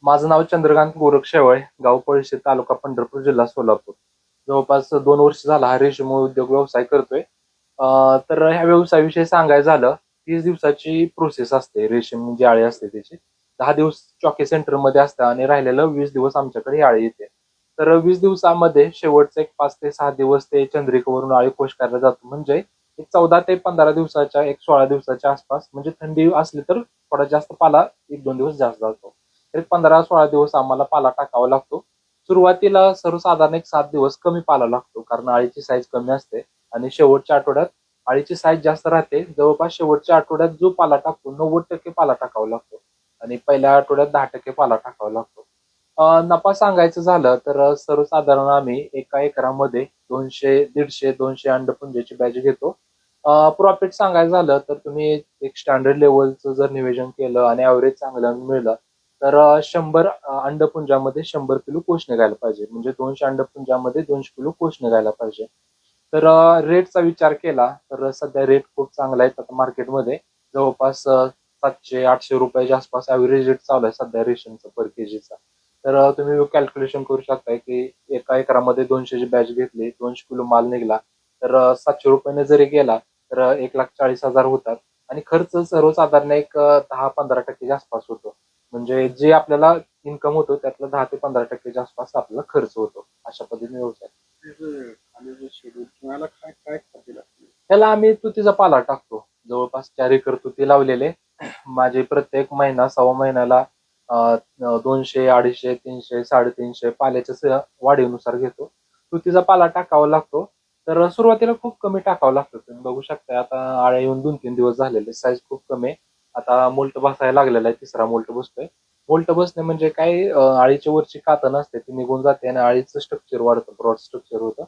माझं नाव चंद्रकांत गोरख शेवाळे, गाव पळशी, तालुका पंढरपूर, जिल्हा सोलापूर. जवळपास 2 वर्ष झाला हा रेशीम उद्योग व्यवसाय करतोय. तर ह्या व्यवसायाविषयी सांगायचं झालं, 30 दिवसाची प्रोसेस असते. रेशीम जी अळी असते त्याची 10 दिवस चॉकी सेंटरमध्ये असतं आणि राहिलेलं 20 दिवस आमच्याकडे ही अळी येते. तर 20 दिवसामध्ये शेवटचे एक 5 ते 6 दिवस ते चंद्रिकेवरून अळी कोश करायला जातो. म्हणजे एक 14 ते 15 दिवसाच्या, एक 16 दिवसाच्या आसपास, म्हणजे थंडी असली तर थोडा जास्त पाला 1-2 दिवस जास्त जातो. एक 15-16 दिवस आम्हाला पाला टाकावा लागतो. सुरुवातीला सर्वसाधारण एक 7 दिवस कमी पाला लागतो, कारण अळीची साईज कमी असते आणि शेवटच्या आठवड्यात अळीची साईज जास्त राहते. जवळपास शेवटच्या आठवड्यात जो पाला टाकतो 90% पाला टाकावा लागतो आणि पहिल्या आठवड्यात 10% पाला टाकावा लागतो. नफा सांगायचं झालं तर सर्वसाधारण आम्ही एका एकरामध्ये 200, 150, 200 अंडपुंजेची बॅच घेतो. प्रॉफिट सांगायचं झालं तर तुम्ही एक स्टँडर्ड लेवलचं जर नियोजन केलं आणि ऍव्हरेज चांगलं मिळलं तर 100 अंडपुंजामध्ये 100 किलो कोश निघायला पाहिजे. म्हणजे 200 अंडपुंजामध्ये 200 किलो कोश निघायला पाहिजे. तर रेटचा विचार केला तर सध्या रेट खूप चांगला आहे आता मार्केटमध्ये. जवळपास 700-800 रुपयाच्या आसपास ऍव्हरेज रेट चालू आहे सध्या रेशनचा पर केजीचा. तर तुम्ही कॅल्क्युलेशन करू शकताय की एका एकरामध्ये 200ची बॅच घेतली, 200 किलो माल निघाला तर 700 रुपयाने जरी गेला तर 1,40,000 होतात आणि खर्च सर्वसाधारण एक 10-15% आसपास होतो. म्हणजे जे आपल्याला इन्कम होतो त्यातलं 10 ते 15% आसपास आपल्याला खर्च होतो. अशा पद्धतीने व्यवसाय. शेड्यूल तुम्हाला काय काय खाते लागते? त्याला आम्ही तुतीचा पाला टाकतो. जवळपास 4 एकर तुती लावलेले. माझे प्रत्येक महिना, सव्वा महिन्याला 200, 250, 300, 350 पाल्याच्या वाढीनुसार घेतो. तुतीचा पाला टाकावा लागतो. तर सुरुवातीला खूप कमी टाकावं लागतं. तुम्ही बघू शकता आता आळ्या येऊन 2-3 दिवस झालेले, साईज खूप कमी आहे. आता मोल्ट बसायला लागलेला आहे, तिसरा मोल्ट बसतोय. मोल्ट बसणे म्हणजे काय, आळीच्या वरची कातं नसते ती निघून जाते आणि आळीचं स्ट्रक्चर वाढतं, ब्रॉड स्ट्रक्चर होतं.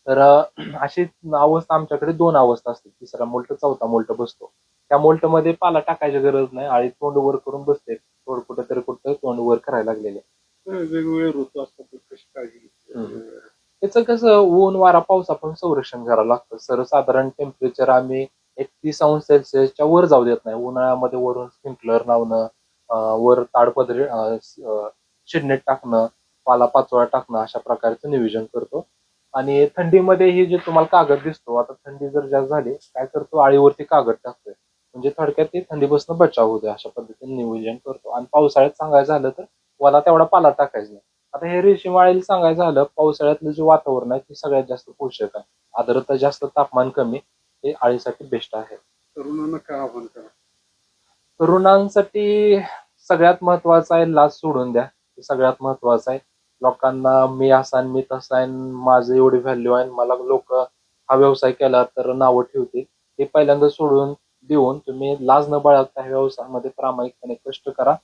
तर अशी अवस्था आमच्याकडे 2 अवस्था असते, तिसरा मोल्ट, चौथा मोल्ट बसतो. त्या मोल्टमध्ये पाला टाकायची गरज नाही, आळी तोंड वर करून बसते. थोडं कुठं तोंड वर करायला लागलेले. वेगवेगळे ऋतू असतात, तर कशी काळजी हम्म. घेतली? त्याचं कसं ऊन, वारा, पावसापासून संरक्षण करावं लागतं. सर्वसाधारण टेम्परेचर आम्ही 31 अंश सेल्सिअसच्या वर जाऊ देत नाही. उन्हाळ्यामध्ये वरून स्प्रिंकलर लावणं, वर ताडपदरी शिडनेट टाकणं, पालापाचोळा टाकणं, अशा प्रकारचं नियोजन करतो. आणि थंडीमध्ये ही जे तुम्हाला कागद दिसतो, आता थंडी जर जास्त झाली काय करतो, आळीवरती कागद टाकतोय. म्हणजे थोडक्यात ते थंडीपासून बचाव होतोय. अशा पद्धतीने नियोजन करतो. आणि पावसाळ्यात सांगायचं झालं तर मला तेवढा पाला टाकायचा नाही. आता हे रेशीम अळीला सांगायचं झालं, पावसाळ्यातलं जे वातावरण आहे ते सगळ्यात जास्त पोषक आहे. आर्द्रता जास्त, तापमान कमी, हे अळीसाठी बेस्ट आहे. तरुणांना काय आव्हान करा? तरुणांसाठी सगळ्यात महत्वाचं आहे लाच सोडून द्या. हे सगळ्यात महत्वाचं आहे. लोकांना मी असा आणि मी तसा आहे, माझं एवढी व्हॅल्यू आहे, मला लोक हा व्यवसाय केला तर नावं ठेवतील, हे पहिल्यांदा सोडून देऊन तुम्ही लाज न बाळगता ह्या व्यवसायामध्ये प्रामाणिकपणे कष्ट करा.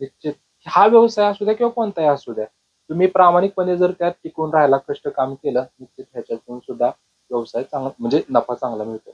निश्चित हा व्यवसाय असू द्या किंवा कोणताही असू द्या, तुम्ही प्रामाणिकपणे जर त्यात टिकून राहायला, कष्ट काम केलं, निश्चित ह्याच्यातून सुद्धा व्यवसाय चांगला, म्हणजे नफा चांगला मिळतो.